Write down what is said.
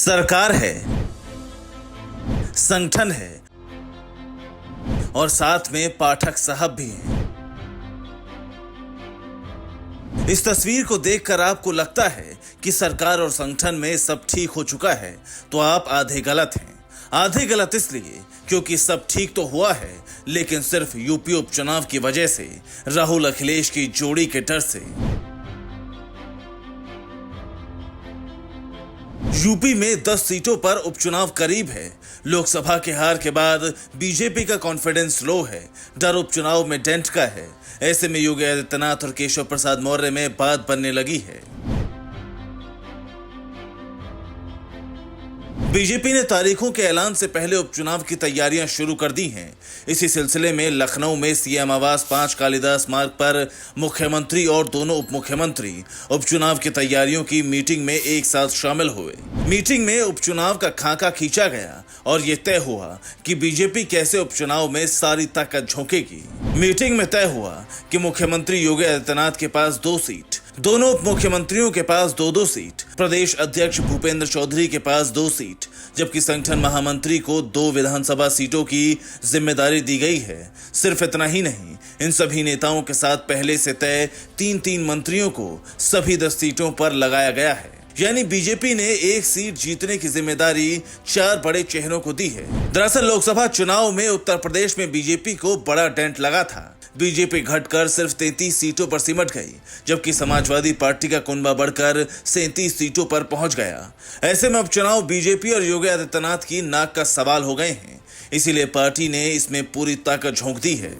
सरकार है, संगठन है और साथ में पाठक साहब भी हैं। इस तस्वीर को देखकर आपको लगता है कि सरकार और संगठन में सब ठीक हो चुका है, तो आप आधे गलत हैं। आधे गलत इसलिए क्योंकि सब ठीक तो हुआ है, लेकिन सिर्फ यूपी उपचुनाव की वजह से, राहुल अखिलेश की जोड़ी के डर से। यूपी में 10 सीटों पर उपचुनाव करीब है। लोकसभा के हार के बाद बीजेपी का कॉन्फिडेंस लो है, डर उपचुनाव में डेंट का है। ऐसे में योगी आदित्यनाथ और केशव प्रसाद मौर्य में बात बनने लगी है। बीजेपी ने तारीखों के ऐलान से पहले उपचुनाव की तैयारियां शुरू कर दी हैं। इसी सिलसिले में लखनऊ में सीएम आवास 5 कालिदास मार्ग पर मुख्यमंत्री और दोनों उप मुख्यमंत्री उपचुनाव की तैयारियों की मीटिंग में एक साथ शामिल हुए। मीटिंग में उपचुनाव का खाका खींचा गया और ये तय हुआ कि बीजेपी कैसे उपचुनाव में सारी ताकत झोंकेगी। मीटिंग में तय हुआ कि मुख्यमंत्री योगी आदित्यनाथ के पास 2 सीट, दोनों उप मुख्यमंत्रियों के पास 2-2 सीट, प्रदेश अध्यक्ष भूपेंद्र चौधरी के पास 2 सीट, जबकि संगठन महामंत्री को 2 विधानसभा सीटों की जिम्मेदारी दी गई है। सिर्फ इतना ही नहीं, इन सभी नेताओं के साथ पहले से तय 3-3 मंत्रियों को सभी 10 सीटों पर लगाया गया है। यानी बीजेपी ने 1 सीट जीतने की जिम्मेदारी 4 बड़े चेहरों को दी है। दरअसल लोकसभा चुनाव में उत्तर प्रदेश में बीजेपी को बड़ा डेंट लगा था। बीजेपी घटकर सिर्फ 33 सीटों पर सिमट गई, जबकि समाजवादी पार्टी का कुनबा बढ़कर 37 सीटों पर पहुंच गया। ऐसे में उपचुनाव बीजेपी और योगी आदित्यनाथ की नाक का सवाल हो गए हैं। इसीलिए पार्टी ने इसमें पूरी ताकत झोंक दी है।